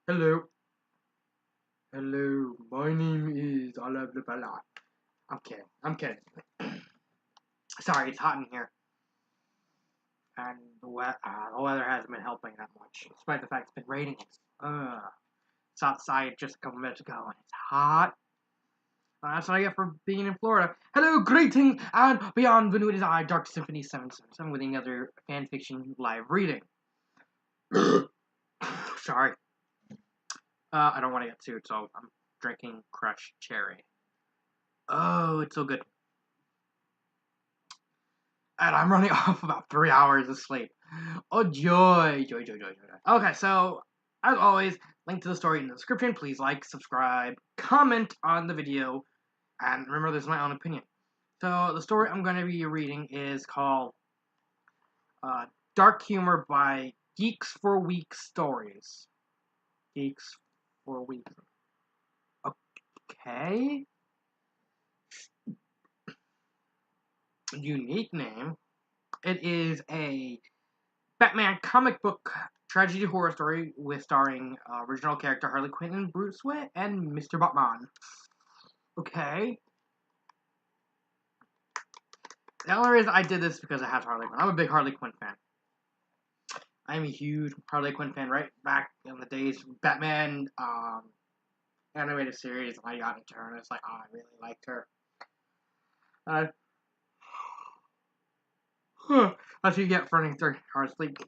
Hello. Hello. My name is blah blah blah blah. I'm kidding. I'm kidding. Sorry, it's hot in here. And the weather hasn't been helping that much. Despite the fact it's been raining. It's outside just a couple minutes ago and it's hot. That's what I get for being in Florida. Hello, greetings, and beyond the is I, Dark Symphony 777, with another fanfiction live reading. Sorry. I don't want to get sued, so I'm drinking crushed cherry. Oh, it's so good. And I'm running off about 3 hours of sleep. Oh, joy. Joy, joy, joy, joy. Okay, so, as always, link to the story in the description. Please like, subscribe, comment on the video, and remember, this is my own opinion. So, the story I'm going to be reading is called Dark Humor by Geeks for Weeks Stories. Geeks for Weeks. Okay. Unique name. It is a Batman comic book tragedy horror story with starring original character Harley Quinn and Bruce Wayne and Mr. Batman. Okay. The only reason I did this is because I have Harley Quinn. I'm a big Harley Quinn fan. I'm a huge Harley Quinn fan right back in the days of Batman animated series. I got into her and it's like, oh, I really liked her. That's what you get for running 3 hours sleep.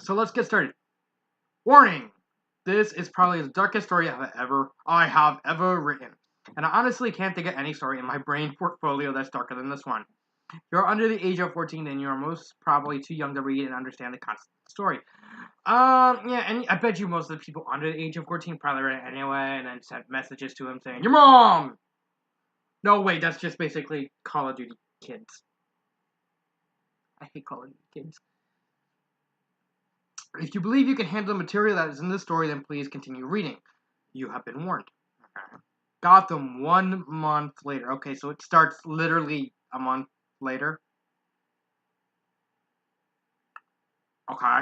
So let's get started. Warning! This is probably the darkest story I have ever written. And I honestly can't think of any story in my brain portfolio that's darker than this one. If you're under the age of 14, then you're most probably too young to read and understand the concept of the story. Yeah, and I bet you most of the people under the age of 14 probably read it anyway and then sent messages to him saying, "Your mom!" No, wait, that's just basically Call of Duty kids. I hate Call of Duty kids. If you believe you can handle the material that is in this story, then please continue reading. You have been warned. Okay. Gotham 1 month later. Okay, so it starts literally a month later. Okay.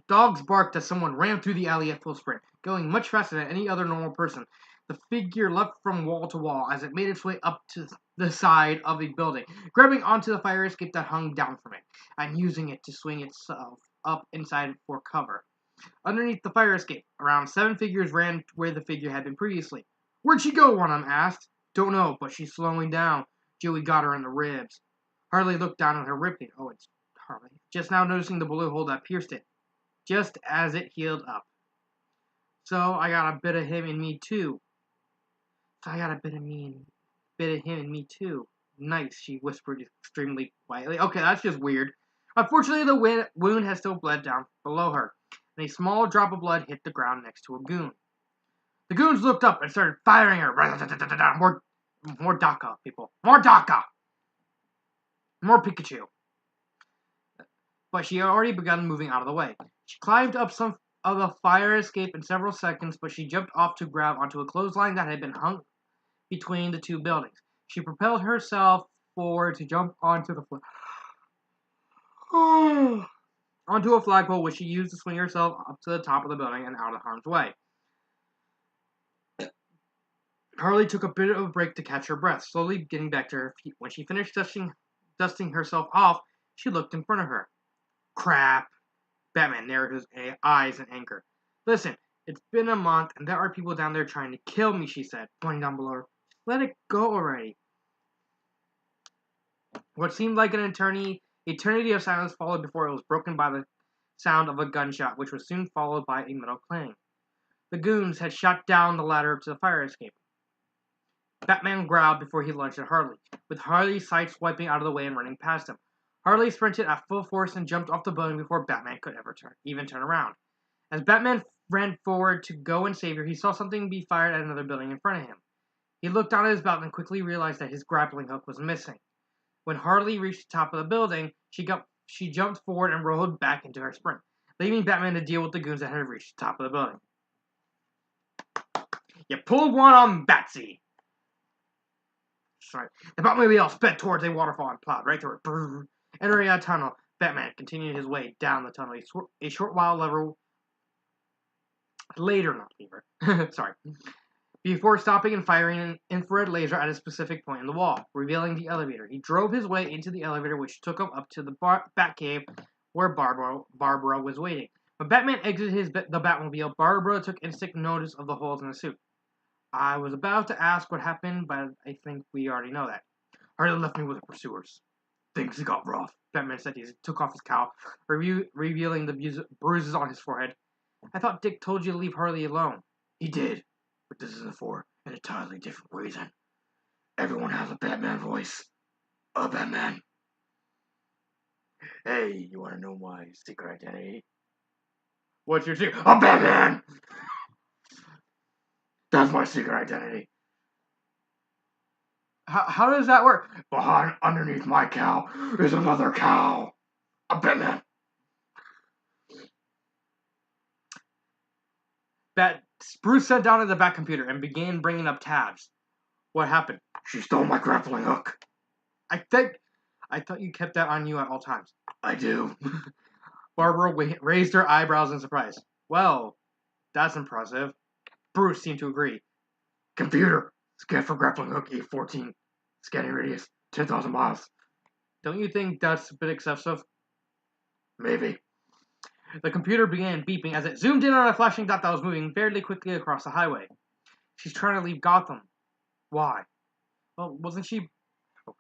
Dogs barked as someone ran through the alley at full sprint, going much faster than any other normal person. The figure leapt from wall to wall as it made its way up to the side of the building, grabbing onto the fire escape that hung down from it, and using it to swing itself up inside for cover. Underneath the fire escape, around 7 figures ran where the figure had been previously. "Where'd she go?" one of them asked. "Don't know, but she's slowing down." Joey got her in the ribs. Harley looked down at her ribcage. Oh, it's Harley. Just now noticing the bullet hole that pierced it, just as it healed up. "So I got a bit of him in me too." "So I got a bit of him in me too." "Nice," she whispered extremely quietly. Okay, that's just weird. Unfortunately, the wound has still bled down below her, and a small drop of blood hit the ground next to a goon. The goons looked up and started firing her. More DACA, people. More DACA! More Pikachu. But she had already begun moving out of the way. She climbed up some of the fire escape in several seconds, but she jumped off to grab onto a clothesline that had been hung between the 2 buildings. She propelled herself forward to jump onto the onto a flagpole, which she used to swing herself up to the top of the building and out of harm's way. Harley took a bit of a break to catch her breath, slowly getting back to her feet. When she finished dusting herself off, she looked in front of her. "Crap." Batman narrowed his eyes in anger. "Listen, it's been a month, and there are people down there trying to kill me," she said, pointing down below her. "Let it go already." What seemed like an eternity of silence followed before it was broken by the sound of a gunshot, which was soon followed by a metal clang. The goons had shot down the ladder to the fire escape. Batman growled before he lunged at Harley, with Harley's sight swiping out of the way and running past him. Harley sprinted at full force and jumped off the building before Batman could ever turn around. As Batman ran forward to go and save her, he saw something be fired at another building in front of him. He looked down at his belt and quickly realized that his grappling hook was missing. When Harley reached the top of the building, she jumped forward and rolled back into her sprint, leaving Batman to deal with the goons that had reached the top of the building. "You pulled one on Batsy." Sorry. The Batmobile sped towards a waterfall and plowed right through it. Entering a tunnel, Batman continued his way down the tunnel. A short while Later, not fever. Sorry. Before stopping and firing an infrared laser at a specific point in the wall, revealing the elevator. He drove his way into the elevator, which took him up to the Batcave where Barbara was waiting. When Batman exited the Batmobile, Barbara took instant notice of the holes in the suit. I was about to ask what happened, but I think we already know that. Harley left me with the pursuers. Things got rough, Batman said as he took off his cowl, revealing the bruises on his forehead. I thought Dick told you to leave Harley alone. He did, but this isn't for an entirely different reason. Everyone has a Batman voice. A Batman. Hey, you want to know my secret identity? What's your secret? A Batman! That's my secret identity. How does that work? Underneath my cow is another cow. A Batman. Bruce sat down at the back computer and began bringing up tabs. What happened? She stole my grappling hook. I thought you kept that on you at all times. I do. Barbara raised her eyebrows in surprise. Well, that's impressive. Bruce seemed to agree. Computer, scan for grappling hook E14. Scanning radius, 10,000 miles. Don't you think that's a bit excessive? Maybe. The computer began beeping as it zoomed in on a flashing dot that was moving fairly quickly across the highway. She's trying to leave Gotham. Why? Well, wasn't she...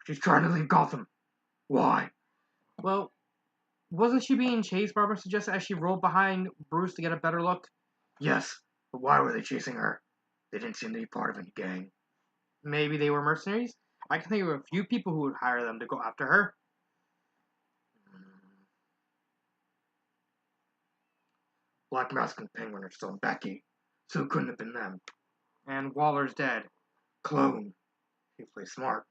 She's trying to leave Gotham. Why? Well, wasn't she being chased, Barbara suggested, as she rolled behind Bruce to get a better look? Yes, but why were they chasing her? They didn't seem to be part of any gang. Maybe they were mercenaries? I can think of a few people who would hire them to go after her. Black Mask and Penguin are still in Batgate, so it couldn't have been them. And Waller's dead. Clone. He plays smart.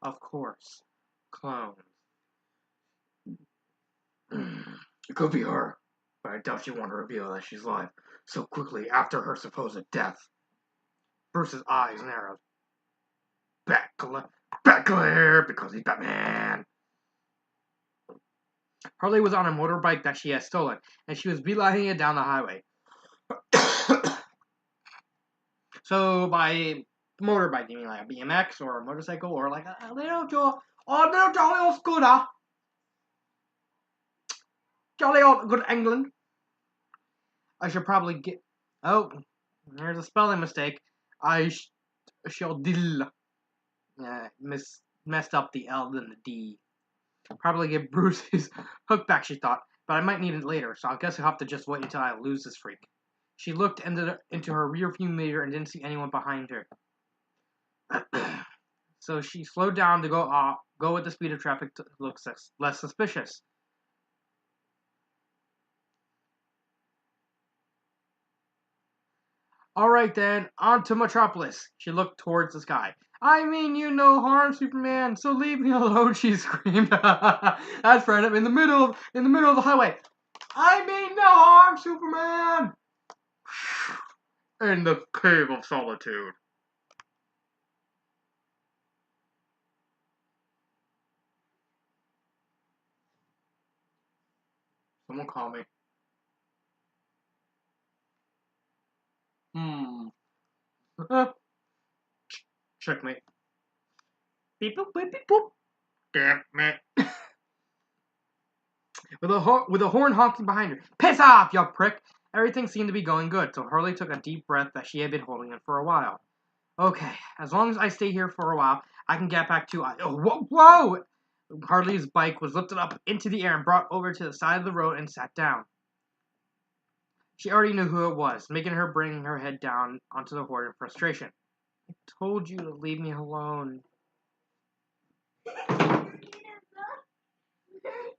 Of course. Clone. It could be her, but I doubt she want to reveal that she's alive so quickly after her supposed death. Bruce's eyes narrowed. Batglare, because he's Batman. Harley was on a motorbike that she had stolen, and she was beelining it down the highway. So by motorbike, you mean like a BMX or a motorcycle or like a little jolly old scooter? Jolly old good England. I should probably get... Oh, there's a spelling mistake. Shall dill. Messed up the L and the D. Probably give Bruce his hook back, she thought, but I might need it later, so I guess I'll have to just wait until I lose this freak. She looked into her rearview mirror and didn't see anyone behind her. So she slowed down to go with the speed of traffic to look less suspicious. Alright then, on to Metropolis. She looked towards the sky. I mean you no harm, Superman, so leave me alone, she screamed. That's right, I'm in the middle of the highway. I mean no harm, Superman! In the cave of solitude. Someone call me. Checkmate. Beep boop beep beep boop. Damn it. with a horn honking behind her. Piss off, you prick! Everything seemed to be going good, so Harley took a deep breath that she had been holding in for a while. Okay, as long as I stay here for a while, I can get back to... Whoa! Harley's bike was lifted up into the air and brought over to the side of the road and sat down. She already knew who it was, making her bring her head down onto the horn in frustration. I told you to leave me alone,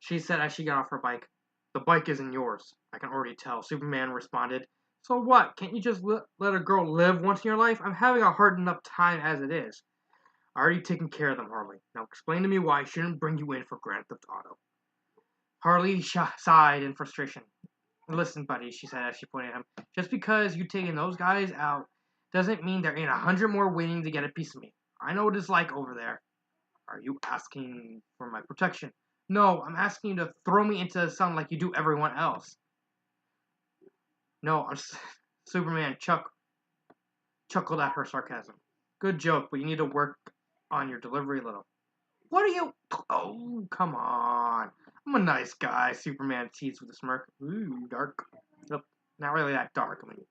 she said as she got off her bike. The bike isn't yours, I can already tell, Superman responded. So what, can't you just let a girl live once in your life? I'm having a hard enough time as it is. I already taken care of them, Harley. Now explain to me why I shouldn't bring you in for Grand Theft Auto. Harley sighed in frustration. Listen, buddy, she said as she pointed at him. Just because you've taken those guys out doesn't mean there ain't 100 more waiting to get a piece of me. I know what it's like over there. Are you asking for my protection? No, I'm asking you to throw me into the sun like you do everyone else. No, I'm Superman chuckled at her sarcasm. Good joke, but you need to work on your delivery a little. What are you? Oh, come on. I'm a nice guy, Superman teased with a smirk. Ooh, dark. Nope, not really that dark. I mean,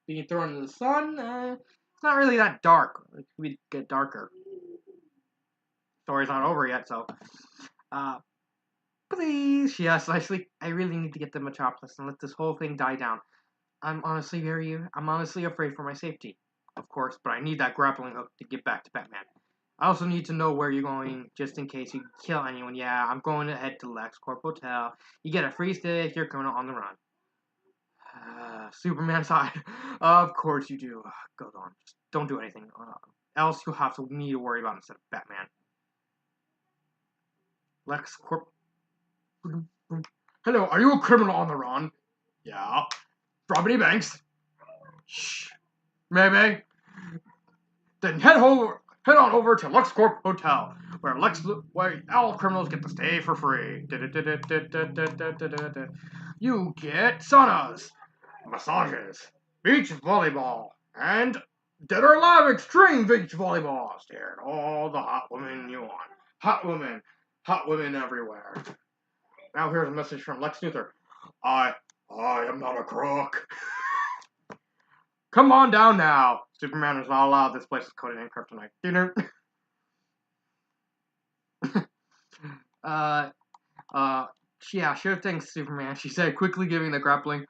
being thrown into the sun, it's not really that dark. It could get darker. Story's not over yet, so. Please, she asked nicely. I really need to get to Metropolis and let this whole thing die down. I'm honestly afraid for my safety. Of course, but I need that grappling hook to get back to Batman. I also need to know where you're going, just in case you kill anyone. Yeah, I'm going to head to LexCorp Hotel. You get a free stay if you're going on the run. Superman sighed. Of course you do. Go on, just don't do anything. Else you'll have me to worry about instead of Batman. LexCorp. Hello, are you a criminal on the run? Yeah. Rob any banks? Shh. Maybe. Then head on over to LexCorp Hotel, where all criminals get to stay for free. You get saunas, massages, beach volleyball, and Dead or Alive Extreme Beach Volleyball. Stare at all the hot women you want. Hot women everywhere. Now here's a message from Lex Luthor. I am not a crook. Come on down now. Superman is not allowed. This place is coded in kryptonite. Dinner. Yeah, sure thing, Superman, she said, quickly giving the grappling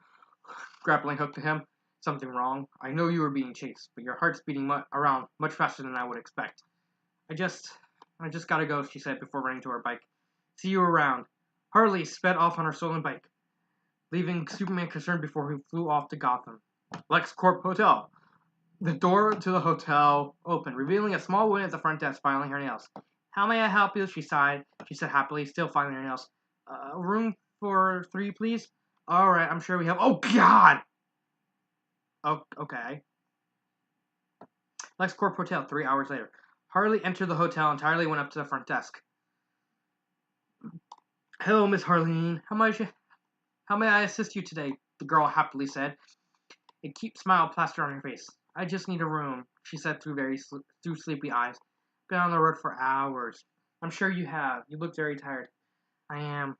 hook to him. Something wrong? I know you were being chased, but your heart's beating around much faster than I would expect. I just gotta go, she said before running to her bike. See you around. Harley sped off on her stolen bike, leaving Superman concerned before he flew off to Gotham. LexCorp Hotel. The door to the hotel opened, revealing a small woman at the front desk filing her nails. How may I help you? She sighed. She said happily, still filing her nails. Room for 3, please? Alright, I'm sure we have. Oh, God! Oh, okay. LexCorp Hotel, 3 hours later. Harley entered the hotel and entirely went up to the front desk. Hello, Miss Harleen. How may I assist you today? The girl happily said. A cute smile plastered on her face. I just need a room, she said through sleepy eyes. Been on the road for hours. I'm sure you have. You look very tired. I am.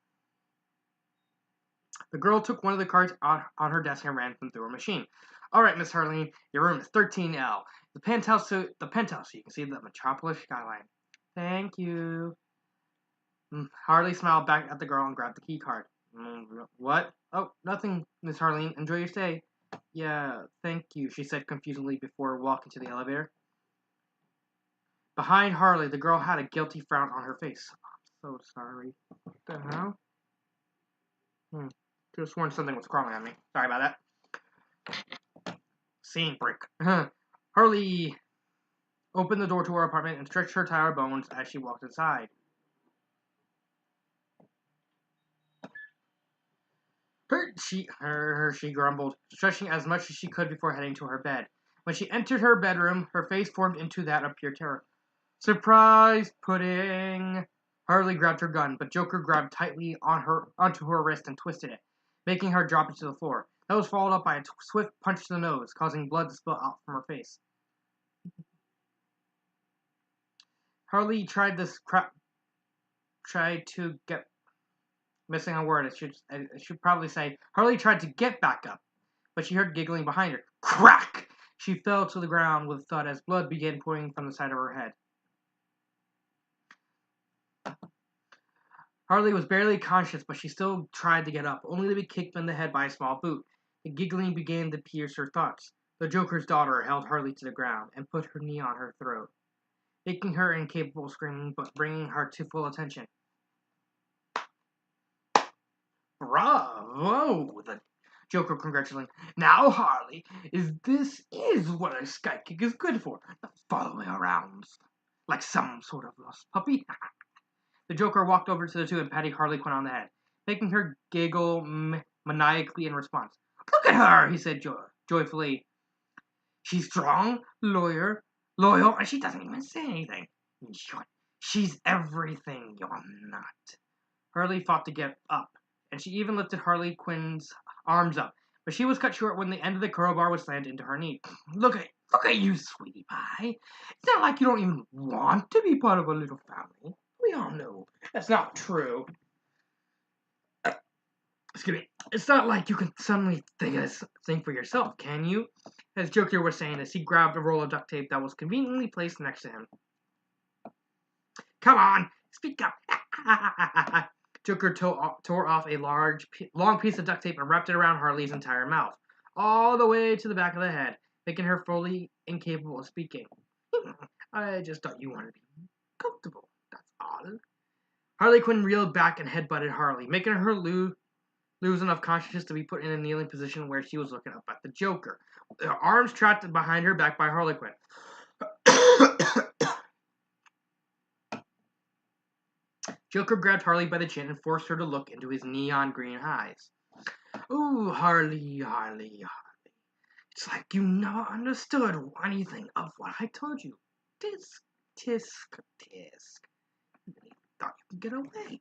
The girl took one of the cards on her desk and ran them through a machine. All right, Miss Harleen, your room is 13L. The penthouse so you can see the Metropolis skyline. Thank you. Harley smiled back at the girl and grabbed the key card. What? Oh, nothing, Miss Harleen. Enjoy your stay. Yeah, thank you, she said confusedly before walking to the elevator. Behind Harley, the girl had a guilty frown on her face. I'm so sorry. What the hell? Could have sworn something was crawling on me. Sorry about that. Scene break. Harley opened the door to her apartment and stretched her tired bones as she walked inside. She grumbled, stretching as much as she could before heading to her bed. When she entered her bedroom, her face formed into that of pure terror. Surprise pudding! Harley grabbed her gun, but Joker grabbed tightly onto her wrist and twisted it, making her drop it to the floor. That was followed up by a swift punch to the nose, causing blood to spill out from her face. Harley tried to get... Missing a word, I should probably say, Harley tried to get back up, but she heard giggling behind her. Crack! She fell to the ground with a thud as blood began pouring from the side of her head. Harley was barely conscious, but she still tried to get up, only to be kicked in the head by a small boot. The giggling began to pierce her thoughts. The Joker's daughter held Harley to the ground and put her knee on her throat, making her incapable of screaming, but bringing her to full attention. Bravo! The Joker congratulated. Now, Harley, this is what a sky kick is good for. Not following around like some sort of lost puppy. The Joker walked over to the two and patted Harley Quinn on the head, making her giggle maniacally in response. Look at her, he said joyfully. She's strong, loyal, and she doesn't even say anything. In short, she's everything you're not. Harley fought to get up, and she even lifted Harley Quinn's arms up, But she was cut short when the end of the crowbar was slammed into her knee. Look at you, sweetie pie. It's not like you don't even want to be part of a little family. We all know that's not true. Excuse me. It's not like you can suddenly think for yourself, can you? As Joker was saying as he grabbed a roll of duct tape that was conveniently placed next to him. Come on, speak up. Joker tore off a long piece of duct tape and wrapped it around Harley's entire mouth, all the way to the back of the head, making her fully incapable of speaking. I just thought you wanted to be comfortable, that's all. Harley Quinn reeled back and headbutted Harley, making her lose enough consciousness to be put in a kneeling position where she was looking up at the Joker, with her arms trapped behind her back by Harley Quinn. Joker grabbed Harley by the chin and forced her to look into his neon green eyes. Ooh, Harley. It's like you never understood anything of what I told you. Tisk. You really thought you could get away.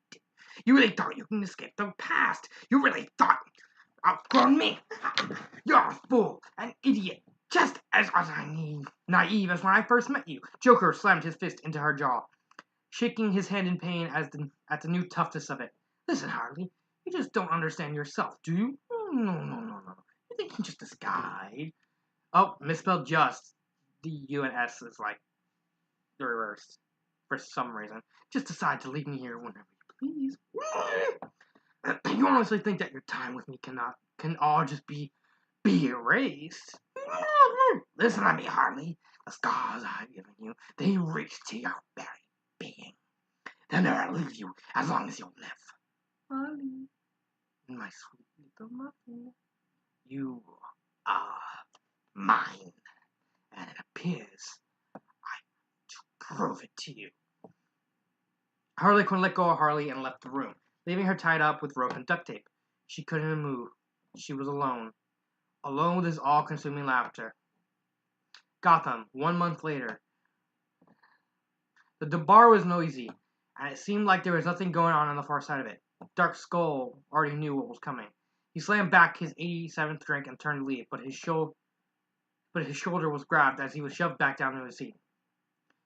You really thought you can escape the past. You really thought outgrown me. You're a fool, an idiot, just as naive as when I first met you. Joker slammed his fist into her jaw, shaking his hand in pain at the new toughness of it. Listen, Harley, you just don't understand yourself, do you? No. You think you're just this guy. Oh, misspelled just. The U and S is like the reverse for some reason. Just decide to leave me here whenever you please. You honestly think that your time with me can all just be erased? Listen to me, Harley. The scars I've given you, they reach to your very being. They'll never leave you as long as you live. Harley, my sweet little muffin, you are mine, and it appears I have to prove it to you. Harley Quinn let go of Harley and left the room, leaving her tied up with rope and duct tape. She couldn't move. She was alone with his all-consuming laughter. Gotham, 1 month later. The bar was noisy, and it seemed like there was nothing going on the far side of it. Dark Skull already knew what was coming. He slammed back his 87th drink and turned to leave, but his shoulder was grabbed as he was shoved back down to his seat.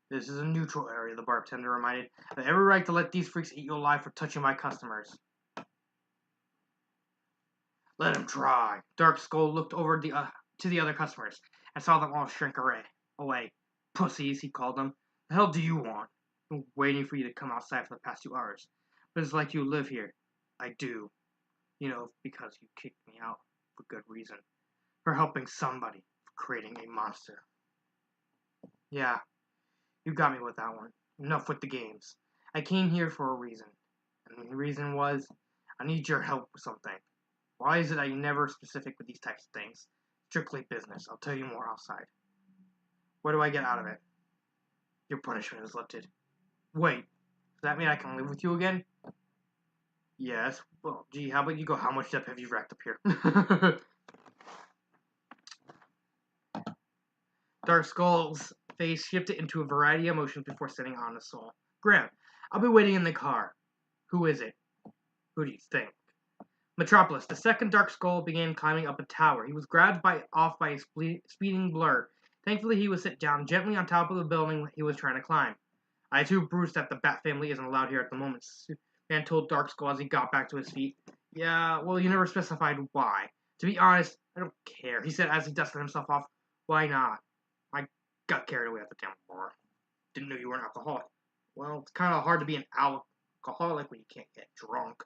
This is a neutral area, the bartender reminded. I have every right to let these freaks eat you alive for touching my customers. Let him try. Dark Skull looked over to the other customers and saw them all shrink away. Pussies, he called them. The hell do you want? I've been waiting for you to come outside for the past 2 hours. But it's like you live here. I do. You know, because you kicked me out for good reason. For helping somebody. For creating a monster. Yeah, you got me with that one. Enough with the games. I came here for a reason. And the reason was, I need your help with something. Why is it that you're never specific with these types of things? Strictly business. I'll tell you more outside. What do I get out of it? Your punishment is lifted. Wait, does that mean I can live with you again? Yes. Well, gee, how about you go? How much debt have you racked up here? Dark Skull's face shifted into a variety of emotions before setting on his soul. Graham, I'll be waiting in the car. Who is it? Who do you think? Metropolis. The second Dark Skull began climbing up a tower. He was grabbed off by a speeding blur. Thankfully, he was set down gently on top of the building he was trying to climb. I too bruised that the Bat family isn't allowed here at the moment, Superman told Dark Skull as he got back to his feet. Yeah, well, you never specified why. To be honest, I don't care, he said as he dusted himself off. Why not? I got carried away at the town bar. Didn't know you were an alcoholic. Well, it's kind of hard to be an alcoholic when you can't get drunk.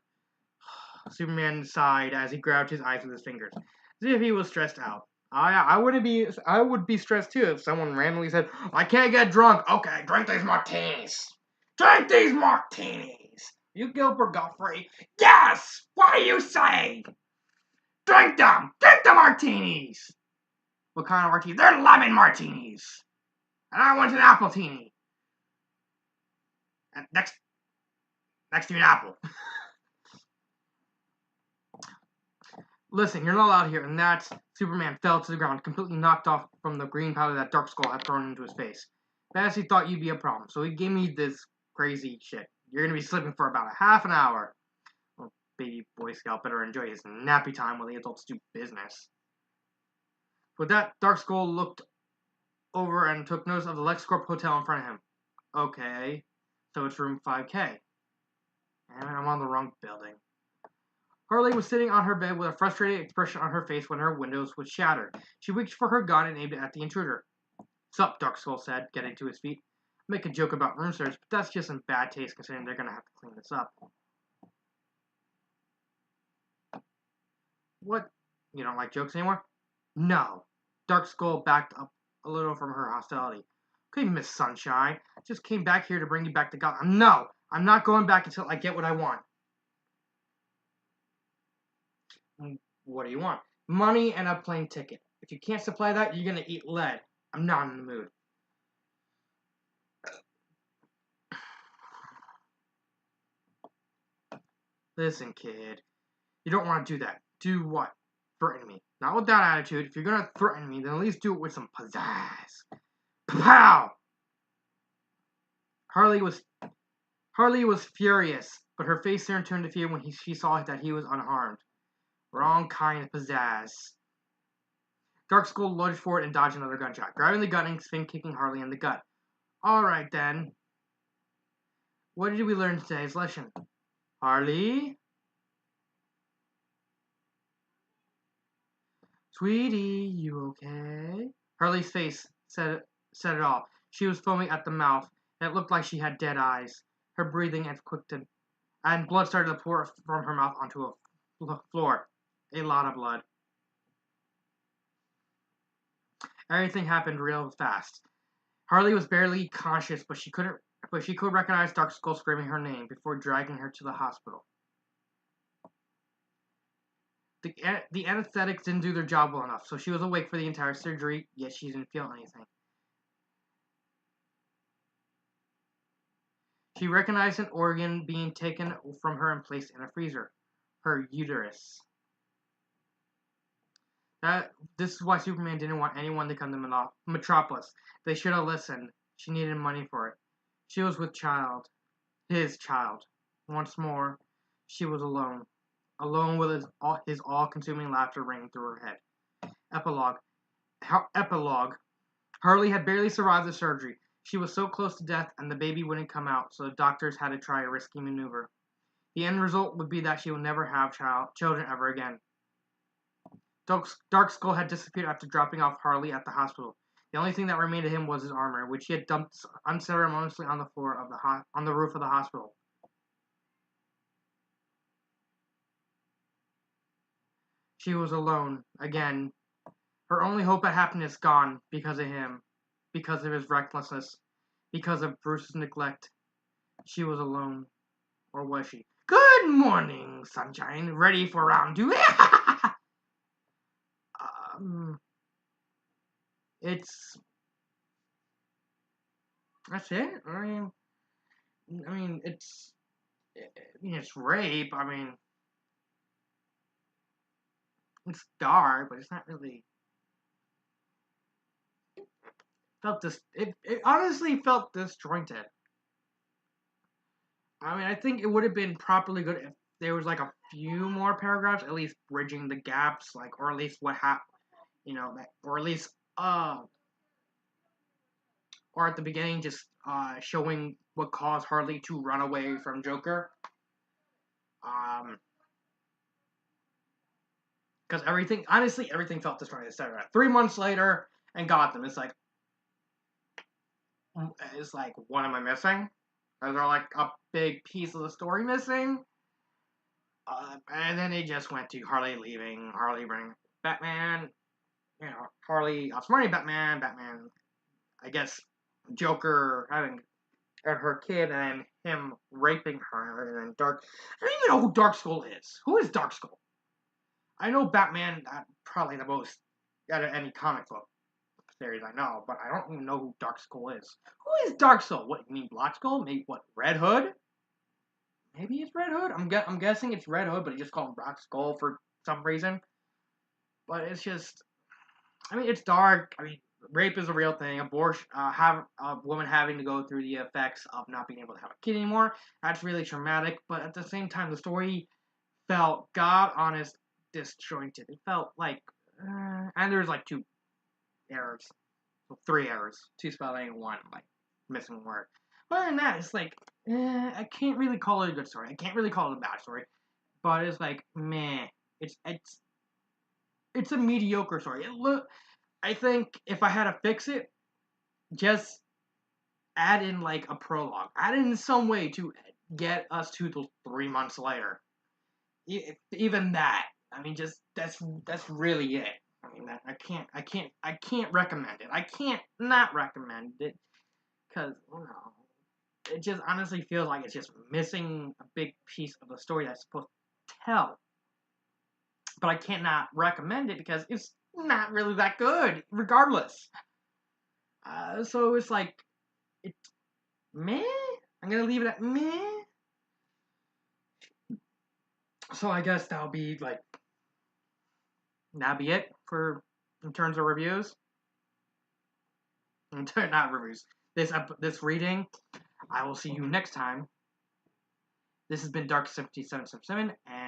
Superman sighed as he grabbed his eyes with his fingers, as if he was stressed out. I would be stressed too if someone randomly said, I can't get drunk. Okay, drink these martinis. Drink these martinis. You Gilbert Gottfried? Yes! What do you say? Drink them! Drink the martinis! What kind of martinis? They're lemon martinis. And I want an apple-tini. And next to an apple. Listen, you're not allowed here, and that's... Superman fell to the ground, completely knocked off from the green powder that Dark Skull had thrown into his face. Fantasy thought you'd be a problem, so he gave me this crazy shit. You're gonna be sleeping for about a half an hour. Well, baby Boy Scout better enjoy his nappy time while the adults do business. With that, Dark Skull looked over and took notice of the LexCorp Hotel in front of him. Okay, so it's room 5K. And I'm on the wrong building. Harley was sitting on her bed with a frustrated expression on her face when her windows was shattered. She reached for her gun and aimed it at the intruder. Sup, Dark Skull said, getting to his feet. Make a joke about room service, but that's just in bad taste considering they're gonna have to clean this up. What? You don't like jokes anymore? No. Dark Skull backed up a little from her hostility. Okay, Miss Sunshine. I just came back here to bring you back to Gotham. No! I'm not going back until I get what I want. What do you want? Money and a plane ticket. If you can't supply that, you're gonna eat lead. I'm not in the mood. Listen, kid. You don't want to do that. Do what? Threaten me. Not with that attitude. If you're gonna threaten me, then at least do it with some pizzazz. Pow! Harley was furious, but her face soon turned to fear when she saw that he was unharmed. Wrong kind of pizzazz. Dark Skull lunged forward and dodged another gunshot, grabbing the gun and spin-kicking Harley in the gut. Alright then. What did we learn in today's lesson? Harley? Sweetie, you okay? Harley's face said it all. She was foaming at the mouth, and it looked like she had dead eyes. Her breathing had quickened, and blood started to pour from her mouth onto a floor. A lot of blood. Everything happened real fast. Harley was barely conscious, but she could recognize Dark Skull screaming her name before dragging her to the hospital. The anesthetics didn't do their job well enough, so she was awake for the entire surgery, yet she didn't feel anything. She recognized an organ being taken from her and placed in a freezer. Her uterus. This is why Superman didn't want anyone to come to Metropolis. They should have listened. She needed money for it. She was with his child. Once more, she was alone. Alone with his all-consuming laughter ringing through her head. Epilogue. Harley had barely survived the surgery. She was so close to death, and the baby wouldn't come out, so the doctors had to try a risky maneuver. The end result would be that she would never have children ever again. Dark Skull had disappeared after dropping off Harley at the hospital. The only thing that remained of him was his armor, which he had dumped unceremoniously on the floor of on the roof of the hospital. She was alone again. Her only hope at happiness gone because of him, because of his recklessness, because of Bruce's neglect. She was alone, or was she? Good morning, Sunshine. Ready for round 2? That's it. It's rape. It's dark, but it's not really. It honestly felt disjointed. I think it would have been properly good if there was like a few more paragraphs, at least bridging the gaps, or at least what happened, or at least or at the beginning, just showing what caused Harley to run away from Joker. Because everything felt disjointed, etc. 3 months later, and Gotham, it's like, what am I missing? Is there like a big piece of the story missing? And then it just went to Harley leaving, Harley bringing Batman, Harley outsmarting Batman, I guess, Joker having her kid, and him raping her, and I don't even know who Dark Skull is. Who is Dark Skull? I know Batman, probably the most out of any comic book series I know, but I don't even know who Dark Skull is. Who is Dark Skull? What, you mean Black Skull? Maybe what, Red Hood? Maybe it's Red Hood? I'm guessing it's Red Hood, but he just called him Black Skull for some reason. But it's just, it's dark. Rape is a real thing. Abortion, have a woman having to go through the effects of not being able to have a kid anymore. That's really traumatic. But at the same time, the story felt god honest disjointed. It felt like, and there's like 2 errors, well, 3 errors, 2 spelling, and 1 like missing a word. Other than that, it's like, I can't really call it a good story. I can't really call it a bad story, but it's like, meh. It's a mediocre story. I think if I had to fix it, just add in like a prologue, add in some way to get us to the 3 months later. Even that, I mean, just that's really it. I mean, I can't recommend it. I can't not recommend it because it just honestly feels like it's just missing a big piece of the story that's supposed to tell. But I can't not recommend it because it's not really that good, regardless. So it's like, it's meh. I'm gonna leave it at meh. So I guess that'll be it for in terms of reviews. Not reviews. This reading. I will see you next time. This has been Dark 7777, and